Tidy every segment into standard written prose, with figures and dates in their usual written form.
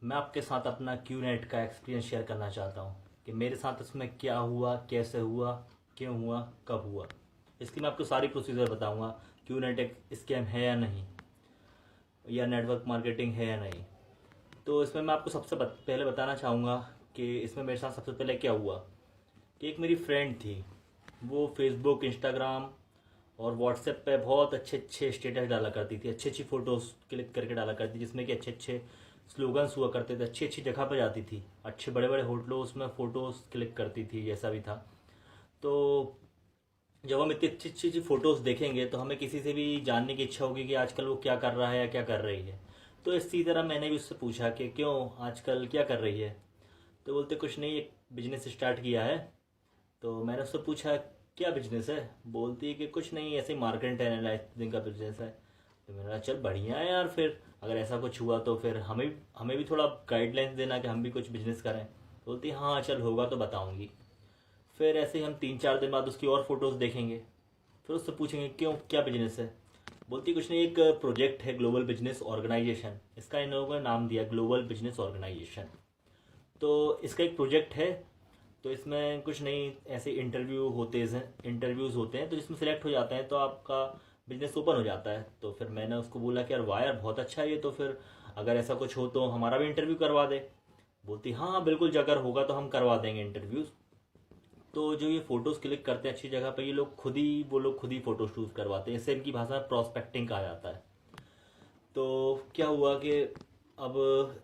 मैं आपके साथ अपना क्यूनेट का एक्सपीरियंस शेयर करना चाहता हूँ कि मेरे साथ इसमें क्या हुआ, कैसे हुआ, क्यों हुआ, कब हुआ। इसकी मैं आपको सारी प्रोसीजर बताऊँगा। क्यूनेट एक स्कैम है या नहीं, या नेटवर्क मार्केटिंग है या नहीं। तो इसमें मैं आपको पहले बताना चाहूँगा कि इसमें मेरे साथ सबसे पहले क्या हुआ कि एक मेरी फ्रेंड थी। वो फेसबुक, इंस्टाग्राम और व्हाट्सएप पे बहुत अच्छे अच्छे स्टेटस डाला करती थी, अच्छी अच्छी फ़ोटोज़ क्लिक करके डाला करती थी, जिसमें कि अच्छे अच्छे स्लोगन्स हुआ करते थे। अच्छी अच्छी जगह पर जाती थी, अच्छे बड़े बड़े होटलों में फ़ोटोज़ क्लिक करती थी, जैसा भी था। तो जब हम इतनी अच्छी अच्छी अच्छी फ़ोटोज़ देखेंगे तो हमें किसी से भी जानने की इच्छा होगी कि आजकल वो क्या कर रहा है या क्या कर रही है। तो इसी तरह मैंने भी उससे पूछा कि क्यों, आजकल क्या कर रही है। तो बोलते कुछ नहीं, एक बिजनेस स्टार्ट किया है। तो मैंने उससे पूछा क्या बिजनेस है। बोलती है कि कुछ नहीं, ऐसे ही मार्केट एनालाइजिंग का बिजनेस है। तो मैंने कहा चल बढ़िया है यार, फिर अगर ऐसा कुछ हुआ तो फिर हमें हमें भी थोड़ा गाइडलाइंस देना कि हम भी कुछ बिजनेस करें। बोलती हाँ चल होगा तो बताऊंगी। फिर ऐसे ही हम 3-4 दिन बाद उसकी और फोटोज़ देखेंगे। फिर उससे पूछेंगे क्यों, क्या बिजनेस है। बोलती कुछ नहीं, एक प्रोजेक्ट है, ग्लोबल बिजनेस ऑर्गेनाइजेशन, इसका इन लोगों ने नाम दिया ग्लोबल बिजनेस ऑर्गेनाइजेशन। तो इसका एक प्रोजेक्ट है। तो इसमें कुछ नहीं, ऐसे इंटरव्यूज़ होते हैं, तो जिसमें सेलेक्ट हो जाते हैं तो आपका बिजनेस ओपन हो जाता है। तो फिर मैंने उसको बोला कि यार वाह यार, बहुत अच्छा है ये तो। फिर अगर ऐसा कुछ हो तो हमारा भी इंटरव्यू करवा दे। बोलती हाँ हाँ बिल्कुल, अगर होगा तो हम करवा देंगे इंटरव्यूज़। तो जो ये फ़ोटोज़ क्लिक करते हैं अच्छी जगह पर, ये लोग खुद ही वो लोग खुद ही फ़ोटो शूट करवाते हैं। इससे इनकी भाषा में प्रॉस्पेक्टिंग कहा जाता है। तो क्या हुआ कि अब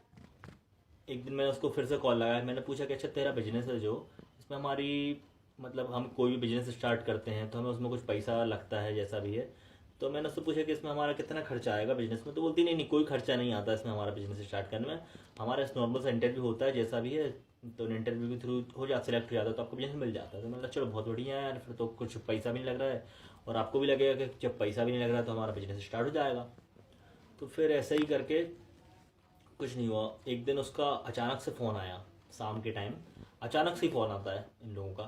एक दिन मैंने उसको फिर से कॉल लगाया। मैंने पूछा कि अच्छा तेरा बिजनेस है जो, इसमें हमारी मतलब हम कोई भी बिजनेस स्टार्ट करते हैं तो हमें उसमें कुछ पैसा लगता है, जैसा भी है। तो मैंने उससे पूछा कि इसमें हमारा कितना खर्चा आएगा बिजनेस में। तो बोलती नहीं नहीं, कोई खर्चा नहीं आता इसमें हमारा बिजनेस स्टार्ट करने में। हमारा इस नॉर्मल सा इंटरव्यू होता है, जैसा भी है। तो इंटरव्यू के थ्रू हो जाता, सेलेक्ट हो जाता है तो आपको बिजनेस मिल जाता है। तो मैंने कहा चलो बहुत बढ़िया है यार, फिर तो कुछ पैसा भी नहीं लग रहा है और आपको भी लगेगा कि जब पैसा भी नहीं लग रहा है तो हमारा बिजनेस स्टार्ट हो जाएगा। तो फिर ऐसे ही करके कुछ नहीं हुआ। एक दिन उसका अचानक से फ़ोन आया, शाम के टाइम। अचानक से ही फ़ोन आता है इन लोगों का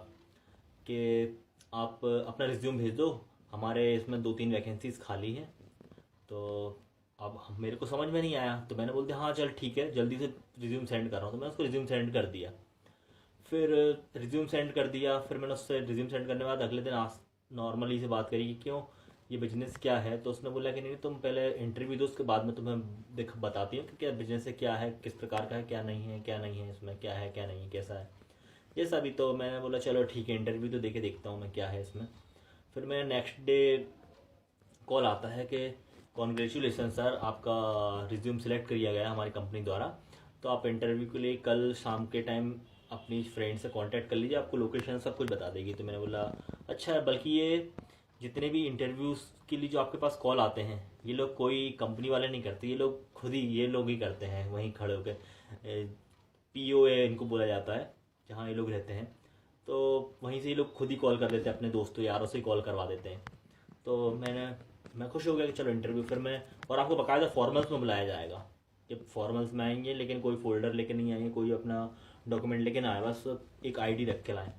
कि आप अपना रिज्यूम भेज दो, हमारे इसमें 2-3 वैकेंसीज खाली हैं। तो अब मेरे को समझ में नहीं आया, तो मैंने बोल दिया हाँ चल ठीक है, जल्दी से रिज्यूम सेंड कर रहा हूँ। तो मैंने उसको रिज्यूम सेंड कर दिया। फिर रिज्यूम सेंड कर दिया। फिर मैंने उससे रिज्यूम सेंड करने के बाद अगले दिन नॉर्मली से बात करी कि क्यों, ये बिजनेस क्या है। तो उसने बोला कि नहीं तुम पहले इंटरव्यू दो, उसके बाद में तुम्हें देख बताती हूँ कि क्या बिजनेस है, क्या है, किस प्रकार का है, क्या नहीं है, क्या नहीं है, इसमें क्या है, क्या नहीं है, कैसा है, ये सभी। तो मैंने बोला चलो ठीक है, इंटरव्यू तो देके देखता हूँ मैं क्या है इसमें। फिर मैं नेक्स्ट डे कॉल आता है कि कॉन्ग्रेचुलेसन सर, आपका रिज्यूम सेलेक्ट किया गया है हमारी कंपनी द्वारा। तो आप इंटरव्यू के लिए कल शाम के टाइम अपनी फ्रेंड से कांटेक्ट कर लीजिए, आपको लोकेशन सब कुछ बता देगी। तो मैंने बोला अच्छा है। बल्कि ये जितने भी इंटरव्यूज़ के लिए जो आपके पास कॉल आते हैं, ये लोग कोई कंपनी वाले नहीं करते, ये लोग खुद ही ये लोग ही करते हैं वहीं खड़े होकर। POA इनको बोला जाता है, जहाँ ये लोग रहते हैं। तो वहीं से ये लोग खुद ही कॉल कर देते हैं, अपने दोस्तों यारों से ही कॉल करवा देते हैं। तो मैं खुश हो गया कि चलो इंटरव्यू। फिर मैं, और आपको बाकायदा फॉर्मल्स में बुलाया जाएगा। जब फॉर्मल्स में आएंगे, लेकिन कोई फोल्डर लेके नहीं आएंगे, कोई अपना डॉक्यूमेंट लेके ना आए, बस एक ID रख के लाएं।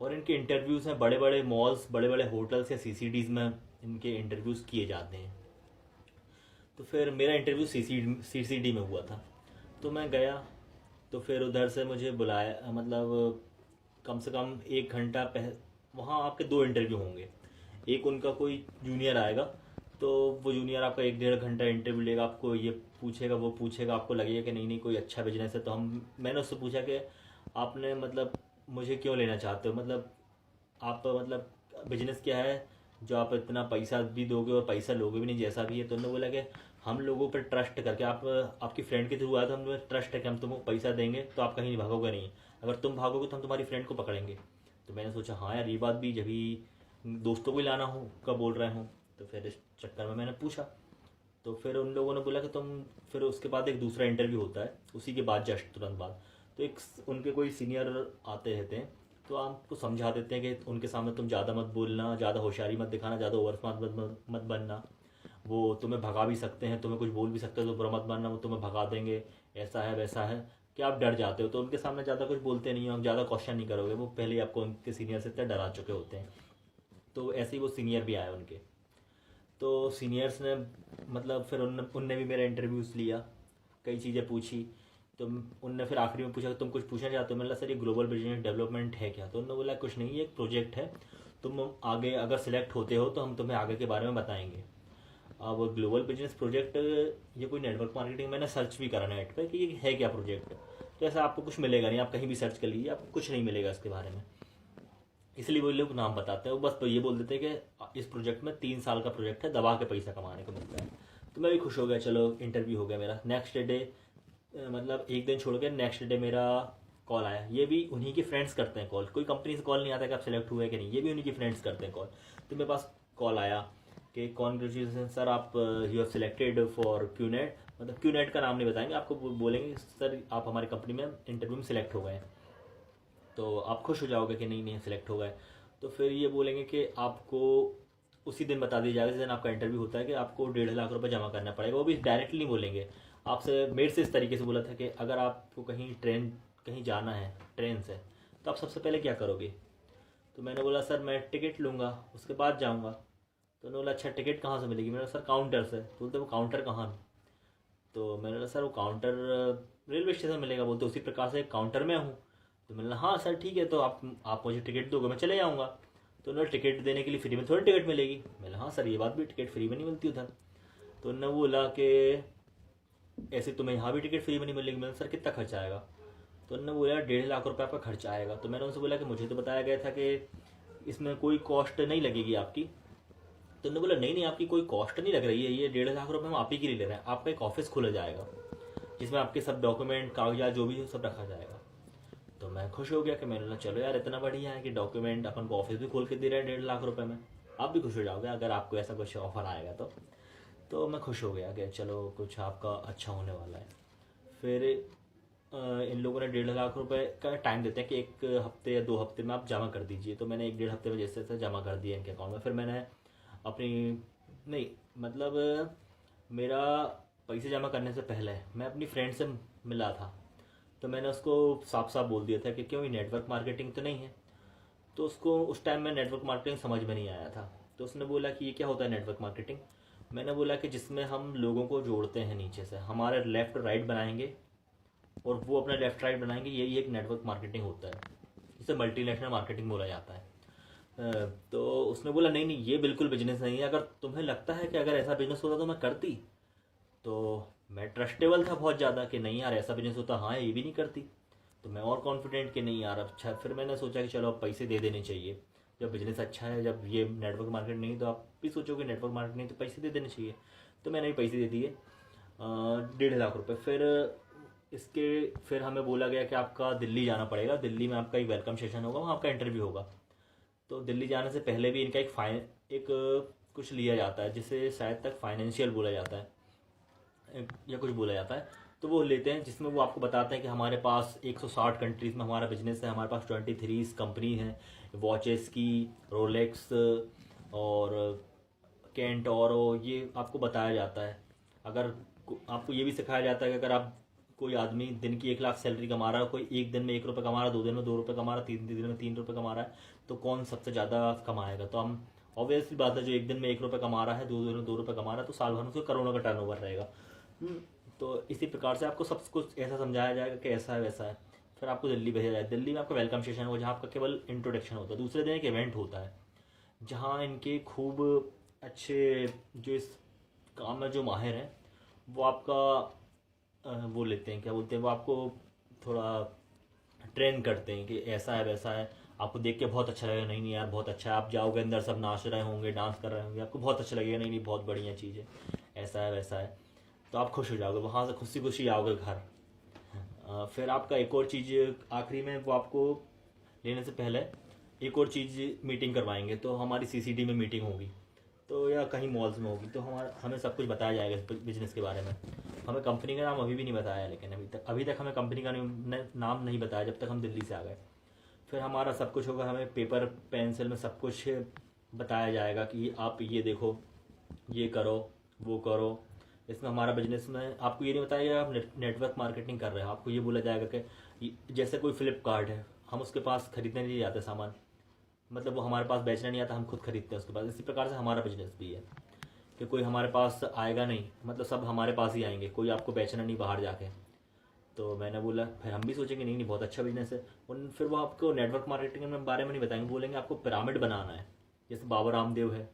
और इनके इंटरव्यूज़ हैं बड़े बड़े मॉल्स, बड़े बड़े होटल्स या CCDs में इनके इंटरव्यूज़ किए जाते हैं। तो फिर मेरा इंटरव्यू CCD में हुआ था। तो मैं गया। तो फिर उधर से मुझे बुलाया, मतलब कम से कम 1 घंटा वहाँ आपके 2 इंटरव्यू होंगे। एक उनका कोई जूनियर आएगा, तो वो जूनियर आपका 1-1.5 घंटा इंटरव्यू लेगा, आपको ये पूछेगा वो पूछेगा, आपको लगेगा कि नहीं नहीं कोई अच्छा बिजनेस है। तो मैंने उससे पूछा कि आपने मतलब मुझे क्यों लेना चाहते हो, मतलब आप मतलब बिजनेस क्या है जो आप इतना पैसा भी दोगे और पैसा लोगे भी नहीं, जैसा भी है। तो उन्होंने बोला कि हम लोगों पर ट्रस्ट करके, आप आपकी फ्रेंड के थ्रू आया तो हम ट्रस्ट है कि हम तुमको पैसा देंगे तो आप कहीं भागोगे नहीं, अगर तुम भागोगे तो हम तुम्हारी फ्रेंड को पकड़ेंगे। तो मैंने सोचा हाँ यार ये बात भी, जब ही दोस्तों को ही लाना हो कब बोल रहे हूँ। तो फिर इस चक्कर में मैंने पूछा। तो फिर उन लोगों ने बोला कि तुम, फिर उसके बाद एक दूसरा इंटरव्यू होता है उसी के बाद, जस्ट तुरंत बाद। तो एक उनके कोई सीनियर आते रहते हैं, तो आपको समझा देते हैं कि उनके सामने तुम ज़्यादा मत बोलना, ज़्यादा होशियारी मत दिखाना, ज़्यादा ओवर स्मार्ट मत बनना। वो तुम्हें भगा भी सकते हैं, तुम्हें कुछ बोल भी सकते हो, तो बुरा मत मानना, वो तुम्हें भगा देंगे, ऐसा है वैसा है। कि आप डर जाते हो तो उनके सामने ज़्यादा कुछ बोलते नहीं हो, आप ज़्यादा क्वेश्चन नहीं करोगे, वो पहले ही आपको उनके सीनियर से इतना डरा चुके होते हैं। तो ऐसे ही वो सीनियर भी आए उनके। तो सीनियर्स ने मतलब फिर उनने भी मेरा इंटरव्यूज़ लिया, कई चीज़ें पूछी तो उनने फिर आखिरी में पूछा कि तुम कुछ पूछना चाहते हो। मैंने बोला सर ये ग्लोबल बिजनेस डेवलपमेंट है क्या? तो उन्होंने बोला कुछ नहीं, ये एक प्रोजेक्ट है, तुम आगे अगर सिलेक्ट होते हो तो हम तुम्हें आगे के बारे में बताएंगे। अब ग्लोबल बिजनेस प्रोजेक्ट, ये कोई नेटवर्क मार्केटिंग, मैंने सर्च भी करा नेट पे कि ये है क्या प्रोजेक्ट। तो ऐसा आपको कुछ मिलेगा नहीं, आप कहीं भी सर्च कर लीजिए, आपको कुछ नहीं मिलेगा इसके बारे में। इसलिए वो लोग नाम बताते हैं, वो बस तो ये बोल देते हैं कि इस प्रोजेक्ट में 3 साल का प्रोजेक्ट है, दबा के पैसा कमाने को मिलता है। तो मैं भी खुश हो गया, चलो इंटरव्यू हो गया मेरा। नेक्स्ट डे मतलब एक दिन छोड़ के नेक्स्ट डे मेरा कॉल आया। ये भी उन्हीं के फ्रेंड्स करते हैं कॉल, कोई कंपनी से कॉल नहीं आता कि आप सेलेक्ट हुए कि नहीं, ये भी उन्हीं के फ्रेंड्स करते हैं कॉल। तो मेरे पास कॉल आया कि कॉन्ग्रेचुलेसन सर, आप you have selected for QNet, मतलब क्यूनेट का नाम नहीं बताएंगे, आपको बोलेंगे सर आप हमारी कंपनी में इंटरव्यू में सिलेक्ट हो गए हैं। तो आप खुश हो जाओगे कि नहीं नहीं सिलेक्ट हो गए। तो फिर ये बोलेंगे कि आपको उसी दिन बता दिया जाएगा जिस दिन आपका इंटरव्यू होता है कि आपको 1.5 लाख रुपए जमा करना पड़ेगा। वो भी डायरेक्टली नहीं बोलेंगे आपसे, मेरे से इस तरीके से बोला था कि अगर आपको कहीं जाना है ट्रेन से तो आप सबसे पहले क्या करोगे? तो मैंने बोला सर मैं टिकट लूँगा उसके बाद जाऊँगा। तो उन्होंने बोला अच्छा टिकट कहाँ से मिलेगी? मैंने बोला सर काउंटर से। तो बोलते वो काउंटर कहाँ? तो मैंने बोला सर वो काउंटर रेलवे स्टेशन मिलेगा। बोलते उसी प्रकार से काउंटर में हूँ। तो मैंने बोला हाँ सर ठीक है, तो आप मुझे टिकट दोगे, मैं चले जाऊँगा। तो उन्होंने टिकट देने के लिए फ्री में थोड़ी टिकट मिलेगी। मैंने हाँ सर ये बात भी, टिकट फ्री में नहीं मिलती उधर। तो उन्होंने बोला कि ऐसे तुम्हें यहाँ भी टिकट फ्री में नहीं मिलेगी। मैंने सर कितना खर्चा आएगा? तो उन्होंने बोला 1.5 लाख रुपये आपका खर्चा आएगा। तो मैंने उनसे बोला कि मुझे तो बताया गया था कि इसमें कोई कॉस्ट नहीं लगेगी आपकी। तो उन्होंने बोला नहीं नहीं आपकी कोई कॉस्ट नहीं लग रही है, ये 1.5 लाख रुपये हम आप ही के लिए ले रहे हैं, आपका एक ऑफिस खोला जाएगा जिसमें आपके सब डॉक्यूमेंट कागजात जो भी है सब रखा जाएगा। तो मैं खुश हो गया कि मैंने बोला चलो यार इतना बढ़िया है कि डॉक्यूमेंट अपन को ऑफिस भी खोल के दे रहे हैं 1.5 लाख रुपये में। आप भी खुश हो जाओगे अगर आपको ऐसा कुछ ऑफर आएगा तो मैं खुश हो गया कि चलो कुछ आपका अच्छा होने वाला है। फिर इन लोगों ने 1.5 लाख रुपए का टाइम देते हैं कि 1 हफ्ते या 2 हफ्ते में आप जमा कर दीजिए। तो मैंने 1 1.5 हफ्ते में जैसे जैसे जमा कर दिया इनके अकाउंट में। फिर मैंने अपनी, नहीं मतलब मेरा पैसे जमा करने से पहले मैं अपनी फ्रेंड से मिला था। तो मैंने उसको साफ साफ बोल दिया था कि क्यों ये नेटवर्क मार्केटिंग तो नहीं है। तो उसको उस टाइम में नेटवर्क मार्केटिंग समझ में नहीं आया था। तो उसने बोला कि ये क्या होता है नेटवर्क मार्केटिंग? मैंने बोला कि जिसमें हम लोगों को जोड़ते हैं, नीचे से हमारे लेफ़्ट राइट बनाएंगे और वो अपना लेफ़्ट राइट बनाएंगे, यही एक नेटवर्क मार्केटिंग होता है, जिसे मल्टीनेशनल मार्केटिंग बोला जाता है। तो उसने बोला नहीं नहीं ये बिल्कुल बिजनेस नहीं है, अगर तुम्हें लगता है कि अगर ऐसा बिजनेस होता तो मैं करती। तो मैं ट्रस्टेबल था बहुत ज़्यादा कि नहीं यार ऐसा बिजनेस होता, हाँ ये भी नहीं करती। तो मैं और कॉन्फिडेंट कि नहीं यार अच्छा। फिर मैंने सोचा कि चलो अब पैसे दे देने चाहिए, जब बिजनेस अच्छा है, जब ये नेटवर्क मार्केट नहीं तो आप भी सोचोगे नेटवर्क मार्केट नहीं तो पैसे दे देने चाहिए। तो मैंने भी पैसे दे दिए 1.5 लाख रुपए। फिर हमें बोला गया कि आपका दिल्ली जाना पड़ेगा, दिल्ली में आपका एक वेलकम सेशन होगा, वहाँ आपका इंटरव्यू होगा। तो दिल्ली जाने से पहले भी इनका एक कुछ लिया जाता है जिसे शायद तक फाइनेंशियल बोला जाता है या कुछ बोला जाता है। तो वो लेते हैं जिसमें वो आपको बताते हैं कि हमारे पास 160 कंट्रीज़ में हमारा बिजनेस है, हमारे पास 23 कंपनी है वॉचेस की, रोलेक्स और कैंट, और ये आपको बताया जाता है। अगर आपको ये भी सिखाया जाता है कि अगर आप कोई आदमी दिन की 1 लाख सैलरी कमा रहा है, कोई एक दिन में 1 रुपये कमा रहा है, 2 दिन में 2 रुपये कमा रहा है, 3 दिन में 3 रुपये कमा रहा है, तो कौन सबसे ज़्यादा कमाएगा? तो हम ऑब्वियसली बात है, जो एक दिन में 1 रुपये कमा रहा है, 2 दिन में 2 रुपये कमा रहा है, तो साल भर में उसको करोड़ों का टर्नओवर रहेगा। तो इसी प्रकार से आपको सब कुछ ऐसा समझाया जाएगा कि ऐसा है वैसा है। फिर आपको दिल्ली भेजा जाए, दिल्ली में आपका वेलकम सेशन होगा जहाँ आपका केवल इंट्रोडक्शन होता है। दूसरे दिन एक इवेंट होता है जहाँ इनके खूब अच्छे जो इस काम में जो माहिर हैं वो आपका वो लेते हैं, क्या बोलते हैं, वो आपको थोड़ा ट्रेन करते हैं कि ऐसा है वैसा है। आपको देख के बहुत अच्छा लगेगा, नहीं नहीं यार बहुत अच्छा है। आप जाओगे अंदर सब नाच रहे होंगे, डांस कर रहे होंगे, आपको बहुत अच्छा लगेगा, नहीं नहीं बहुत बढ़िया चीज़ है, ऐसा है वैसा है। तो आप खुश हो जाओगे, वहाँ से खुशी खुशी आओगे घर। फिर आपका एक और चीज़ आखिरी में, वो आपको लेने से पहले एक और चीज़ मीटिंग करवाएंगे। तो हमारी सीसीडी में मीटिंग होगी, तो या कहीं मॉल्स में होगी, तो हमें सब कुछ बताया जाएगा इस बिज़नेस के बारे में। हमें कंपनी का नाम अभी भी नहीं बताया, लेकिन अभी तक हमें कंपनी का नाम नहीं बताया जब तक हम दिल्ली से आ गए। फिर हमारा सब कुछ होगा, हमें पेपर पेंसिल में सब कुछ बताया जाएगा कि आप ये देखो, ये करो, वो करो। इसमें हमारा बिजनेस में आपको ये नहीं बताया आप नेटवर्क मार्केटिंग कर रहे हो, आपको ये बोला जाएगा कि जैसे कोई फ्लिपकार्ट है, हम उसके पास खरीदने नहीं जाते सामान, मतलब वो हमारे पास बेचना नहीं आता, हम खुद खरीदते हैं उसके पास। इसी प्रकार से हमारा बिजनेस भी है कि कोई हमारे पास आएगा नहीं, मतलब सब हमारे पास ही आएंगे, कोई आपको बेचना नहीं बाहर जाके। तो मैंने बोला फिर हम भी सोचेंगे नहीं नहीं बहुत अच्छा बिजनेस है। फिर वो आपको नेटवर्क मार्केटिंग में बारे में नहीं बताएंगे, बोलेंगे आपको पिरामिड बनाना है। जैसे बाबा रामदेव है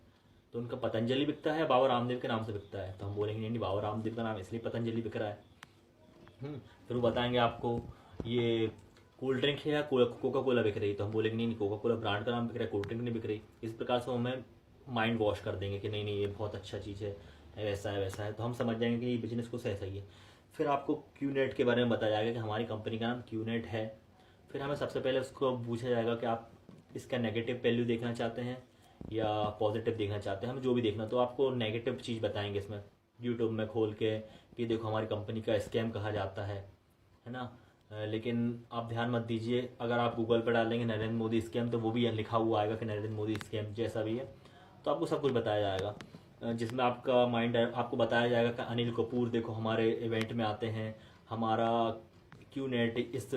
तो उनका पतंजलि बिकता है, बाबा रामदेव के नाम से बिकता है, तो हम बोलेंगे नहीं नहीं बाबा रामदेव का नाम इसलिए पतंजलि बिक रहा है। फिर वो बताएंगे आपको ये कोल्ड ड्रिंक है या कोका कोला बिक रही है, तो हम बोलेंगे नहीं नहीं कोका कोला ब्रांड का नाम बिक रहा है, कोल्ड ड्रिंक नहीं बिक रही। इस प्रकार से हमें माइंड वॉश कर देंगे कि नहीं नहीं ये बहुत अच्छा चीज़ है, वैसा है वैसा है, तो हम समझ जाएंगे कि ये बिजनेस कुछ ऐसा ही है। फिर आपको क्यूनेट के बारे में बताया जाएगा कि हमारी कंपनी का नाम क्यूनेट है। फिर हमें सबसे पहले उसको पूछा जाएगा कि आप इसका नेगेटिव पहलू देखना चाहते हैं या पॉजिटिव देखना चाहते हैं, हमें जो भी देखना, तो आपको नेगेटिव चीज़ बताएंगे इसमें यूट्यूब में खोल के कि देखो हमारी कंपनी का स्कैम कहा जाता है ना। लेकिन आप ध्यान मत दीजिए, अगर आप गूगल पर डालेंगे नरेंद्र मोदी स्कैम तो वो भी लिखा हुआ आएगा कि नरेंद्र मोदी स्कैम जैसा भी है, तो आपको सब कुछ बताया जाएगा। जिसमें आपका माइंड आपको बताया जाएगा कि अनिल कपूर देखो हमारे इवेंट में आते हैं, हमारा क्यूनेट इस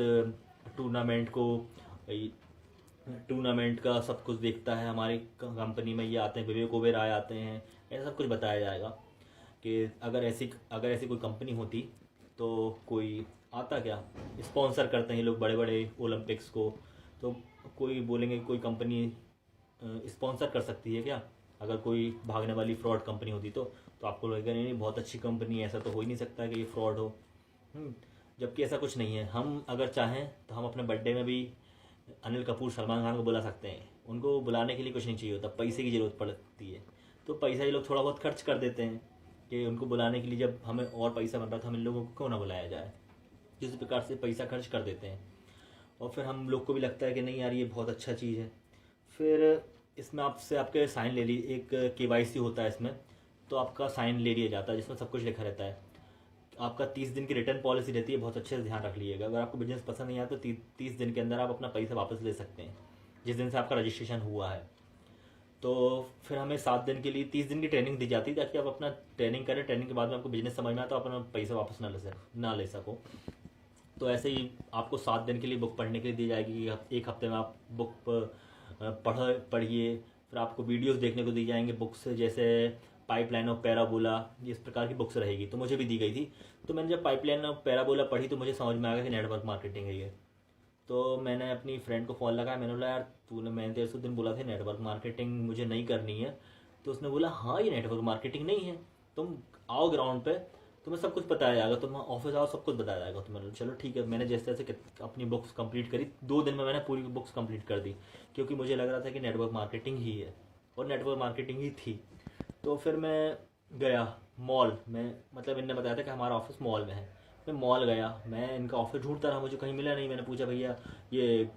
टूर्नामेंट का सब कुछ देखता है, हमारी कंपनी में ये आते हैं, विवेक ओबेरॉय आते हैं, ऐसा सब कुछ बताया जाएगा कि अगर ऐसी कोई कंपनी होती तो कोई आता क्या, स्पॉन्सर करते हैं लोग बड़े बड़े ओलंपिक्स को, तो कोई बोलेंगे कोई कंपनी स्पॉन्सर कर सकती है क्या, अगर कोई भागने वाली फ्रॉड कंपनी होती तो आपको लगेगा नहीं नहीं बहुत अच्छी कंपनी है, ऐसा तो हो ही नहीं सकता कि ये फ्रॉड हो। जबकि ऐसा कुछ नहीं है। हम अगर चाहें तो हम अपने बर्थडे में भी अनिल कपूर सलमान खान को बुला सकते हैं, उनको बुलाने के लिए कुछ नहीं चाहिए होता, पैसे की ज़रूरत पड़ती है, तो पैसा ये लोग थोड़ा बहुत खर्च कर देते हैं कि उनको बुलाने के लिए, जब हमें और पैसा बन रहा था हम इन लोगों को क्यों ना बुलाया जाए, किसी प्रकार से पैसा खर्च कर देते हैं। और फिर हम लोग को भी लगता है कि नहीं यार ये बहुत अच्छा चीज़ है। फिर इसमें आपसे आपके साइन ले ली, एक KYC होता है इसमें, तो आपका साइन ले लिया जाता है जिसमें सब कुछ लिखा रहता है। आपका 30 दिन की रिटर्न पॉलिसी रहती है, बहुत अच्छे से ध्यान रख लीजिएगा। अगर आपको बिजनेस पसंद नहीं आया तो 30 दिन के अंदर आप अपना पैसा वापस ले सकते हैं, जिस दिन से आपका रजिस्ट्रेशन हुआ है। तो फिर हमें 7 दिन के लिए 30 दिन की ट्रेनिंग दी जाती है ताकि आप अपना ट्रेनिंग करें, ट्रेनिंग के बाद में आपको बिजनेस समझ में आए तो अपना पैसा वापस ना ले सको। तो ऐसे ही आपको 7 दिन के लिए बुक पढ़ने के लिए दी जाएगी, एक हफ्ते में आप बुक पढ़िए। फिर आपको वीडियोस देखने को दी जाएंगे बुक्स, जैसे पाइपलाइन ऑफ पैराबोला, इस प्रकार की बुक्स रहेगी, तो मुझे भी दी गई थी। तो मैंने जब पाइपलाइन ऑफ पैराबोला पढ़ी तो मुझे समझ में आ गया कि नेटवर्क मार्केटिंग है ये। तो मैंने अपनी फ्रेंड को फ़ोन लगाया, मैंने बोला यार मैंने तेरे से दिन बोला था नेटवर्क मार्केटिंग मुझे नहीं करनी है। तो उसने बोला हाँ ये नेटवर्क मार्केटिंग नहीं है, तुम आओ ग्राउंड पे, तुम्हें सब कुछ बताया जाएगा, तुम ऑफिस आओ सब कुछ बताया जाएगा। तो मैंने चलो ठीक है। मैंने जैसे जैसे अपनी बुक्स कंप्लीट करी, 2 दिन में मैंने पूरी बुक्स कंप्लीट कर दी, क्योंकि मुझे लग रहा था कि नेटवर्क मार्केटिंग ही है और नेटवर्क मार्केटिंग ही थी। तो फिर मैं गया मॉल में, मतलब इनने बताया था कि हमारा ऑफिस मॉल में है। मैं मॉल गया, मैं इनका ऑफिस ढूंढता रहा, मुझे कहीं मिला नहीं। मैंने पूछा भैया ये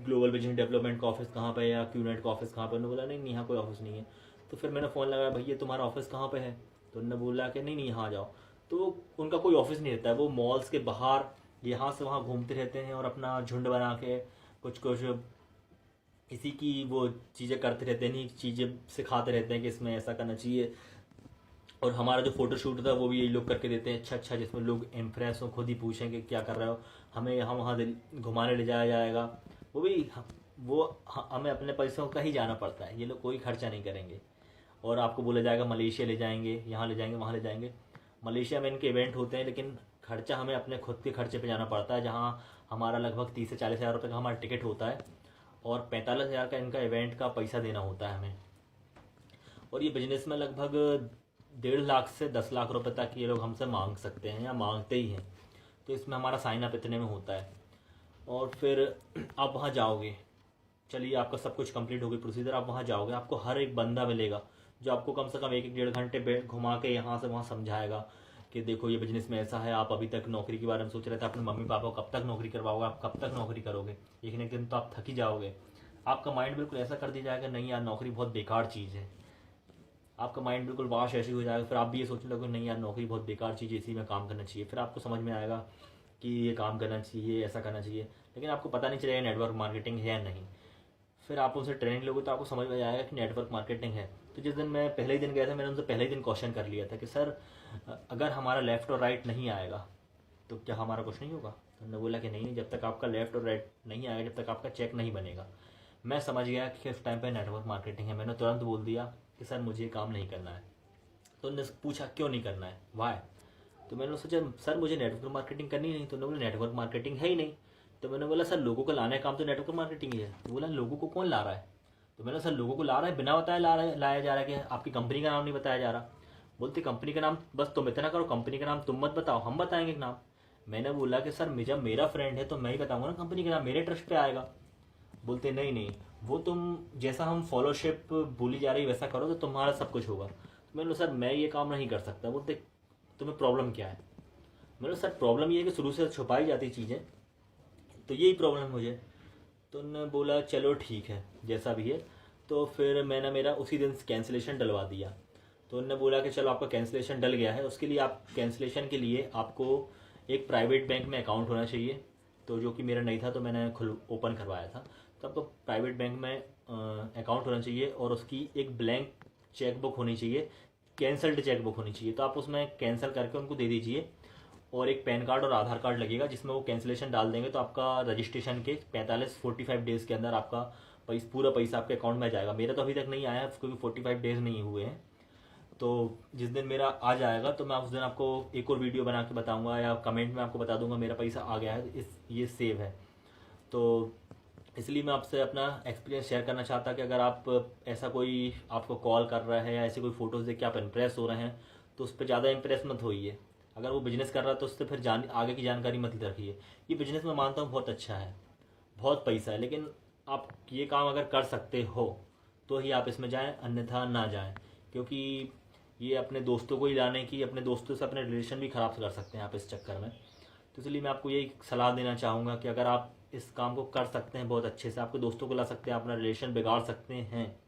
ग्लोबल बिजनेस डेवलपमेंट का ऑफिस कहाँ पे है या क्यूनेट का ऑफिस कहाँ पे, उन्होंने बोला नहीं नहीं यहाँ कोई ऑफिस नहीं है। तो फिर मैंने फ़ोन लगाया, भैया तुम्हारा ऑफिस कहाँ पे है, तो उन्होंने बोला कि नहीं नहीं यहाँ आ जाओ। तो उनका कोई ऑफिस नहीं रहता है, वो मॉल्स के बाहर यहाँ से वहाँ घूमते रहते हैं और अपना झुंड बना के कुछ कुछ इसी की वो चीज़ें करते रहते हैं, नहीं चीज़ें सिखाते रहते हैं कि इसमें ऐसा करना चाहिए। और हमारा जो फोटो शूट था वो भी यही लोग करके देते हैं, अच्छा अच्छा, जिसमें लोग इम्प्रेस हो, खुद ही पूछें कि क्या कर रहे हो, हमें यहाँ वहाँ घुमाने ले जाया जाएगा। वो भी हमें अपने पैसों का ही जाना पड़ता है, ये लोग कोई खर्चा नहीं करेंगे। और आपको बोला जाएगा मलेशिया ले जाएंगे, यहाँ ले जाएंगे, वहाँ ले जाएंगे। मलेशिया में इनके इवेंट होते हैं, लेकिन खर्चा हमें अपने खुद के खर्चे पे जाना पड़ता है, जहाँ हमारा लगभग 30 से 40 हज़ार रुपये का हमारा टिकट होता है और 45 हज़ार का इनका इवेंट का पैसा देना होता है हमें। और ये बिजनेस में लगभग 1.5 लाख से 10 लाख रुपए तक ये लोग हमसे मांग सकते हैं या मांगते ही हैं। तो इसमें हमारा साइन अप इतने में होता है। और फिर आप वहाँ जाओगे, चलिए आपका सब कुछ कंप्लीट हो गई प्रोसीजर, आप वहाँ जाओगे, आपको हर एक बंदा मिलेगा जो आपको कम से कम 1-1 घंटे घुमा के यहाँ से वहाँ समझाएगा कि देखो ये बिजनेस में ऐसा है, आप अभी तक नौकरी के बारे में सोच रहे थे, अपने मम्मी पापा को कब तक नौकरी करवाओगे, आप कब तक नौकरी करोगे, एक न एक दिन तो आप थक ही जाओगे। आपका माइंड बिल्कुल ऐसा कर दिया जाएगा नहीं यार नौकरी बहुत बेकार चीज़ है, आपका माइंड बिल्कुल वाश ऐसी हो जाएगा। फिर आप भी ये सोचने लगोगे नहीं यार नौकरी बहुत बेकार चीज़ है, इसी में काम करना चाहिए। फिर आपको समझ में आएगा कि ये काम करना चाहिए, ऐसा करना चाहिए, लेकिन आपको पता नहीं चलेगा नेटवर्क मार्केटिंग है या नहीं। फिर आप उनसे ट्रेनिंग लोगे तो आपको समझ में आएगा कि नेटवर्क मार्केटिंग है। तो जिस दिन मैं पहले ही दिन गया था, मैंने उनसे पहले ही दिन क्वेश्चन कर लिया था कि सर अगर हमारा लेफ़्ट और राइट नहीं आएगा तो क्या हमारा कुछ नहीं होगा। तो उन्होंने बोला कि नहीं, जब तक आपका लेफ़्ट और राइट नहीं आएगा, जब तक आपका चेक नहीं बनेगा। मैं समझ गया कि इस टाइम पे नेटवर्क मार्केटिंग है, मैंने तुरंत बोल दिया कि सर मुझे ये काम नहीं करना है। तो उन्होंने पूछा क्यों नहीं करना है, वाई। तो मैंने सोचा सर मुझे नेटवर्क मार्केटिंग करनी नहीं, तो उन्होंने बोला नेटवर्क मार्केटिंग है ही नहीं। तो मैंने बोला सर लोगों को लाने का काम तो नेटवर्क मार्केटिंग ही है। तो बोला लोगों को कौन ला रहा है? तो मैंने सर लोगों को ला रहा है, बिना बताए लाया जा रहा है कि आपकी कंपनी का नाम नहीं बताया जा रहा। बोलते कंपनी का नाम बस तुम इतना करो, कंपनी का नाम तुम मत बताओ, हम बताएंगे नाम। मैंने बोला कि सर जब मेरा फ्रेंड है तो मैं ही बताऊंगा ना कंपनी का नाम, मेरे ट्रस्ट पे आएगा। बोलते नहीं नहीं, वो तुम जैसा हम फॉलोशिप बोली जा रही वैसा करो तो तुम्हारा सब कुछ होगा। तो मैंने बोला सर मैं ये काम नहीं कर सकता। बोलते तुम्हें प्रॉब्लम क्या है? मैंने बोला सर प्रॉब्लम ये है कि शुरू से छुपाई जाती चीज़ें, तो यही प्रॉब्लम है मुझे। तो उन्होंने बोला चलो ठीक है जैसा भी है। तो फिर मैंने मेरा उसी दिन कैंसिलेशन डलवा दिया। तो उन्होंने बोला कि चलो आपका कैंसिलेशन डल गया है, उसके लिए आप कैंसिलेशन के लिए आपको एक प्राइवेट बैंक में अकाउंट होना चाहिए। तो जो कि मेरा नहीं था तो मैंने खुद ओपन करवाया था। तो आपको प्राइवेट बैंक में अकाउंट होना चाहिए और उसकी एक ब्लैंक चेकबुक होनी चाहिए, कैंसल्ड चेकबुक होनी चाहिए। तो आप उसमें कैंसिल करके उनको दे दीजिए, और एक पैन कार्ड और आधार कार्ड लगेगा जिसमें वो कैंसिलेशन डाल देंगे। तो आपका रजिस्ट्रेशन के 45 डेज़ के अंदर आपका पूरा पैसा आपके अकाउंट में आ जाएगा। मेरा तो अभी तक नहीं आया क्योंकि 45 डेज़ नहीं हुए हैं। तो जिस दिन मेरा आ जाएगा तो मैं उस दिन आपको एक और वीडियो बना के बताऊंगा या कमेंट में आपको बता दूंगा मेरा पैसा आ गया है, ये सेव है। तो इसलिए मैं आपसे अपना एक्सपीरियंस शेयर करना चाहता कि अगर आप ऐसा कोई आपको कॉल कर रहा है या ऐसी कोई फ़ोटोज़ देख के आप इम्प्रेस हो रहे हैं तो उस पर ज़्यादा इम्प्रेस मत होइए। अगर वो बिजनेस कर रहा है तो उससे फिर आगे की जानकारी मत रखिए। ये बिजनेस मैं मानता हूँ बहुत अच्छा है, बहुत पैसा है, लेकिन आप ये काम अगर कर सकते हो तो ही आप इसमें जाएं, अन्यथा ना जाएं। क्योंकि ये अपने दोस्तों को ही लाने की, अपने दोस्तों से अपने रिलेशन भी ख़राब कर सकते हैं आप इस चक्कर में। तो इसलिए मैं आपको यही सलाह देना चाहूँगा कि अगर आप इस काम को कर सकते हैं बहुत अच्छे से, आपके दोस्तों को ला सकते हैं, अपना रिलेशन बिगाड़ सकते हैं,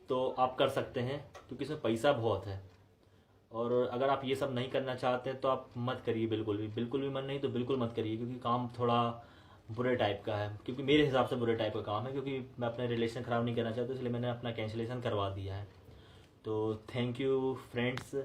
तो आप कर सकते हैं क्योंकि इसमें पैसा बहुत है। और अगर आप ये सब नहीं करना चाहते हैं तो आप मत करिए, बिल्कुल भी मन नहीं तो बिल्कुल मत करिए, क्योंकि काम थोड़ा बुरे टाइप का है। क्योंकि मेरे हिसाब से बुरे टाइप का काम है, क्योंकि मैं अपने रिलेशन ख़राब नहीं करना चाहता, इसलिए मैंने अपना कैंसिलेशन करवा दिया है। तो थैंक यू फ्रेंड्स।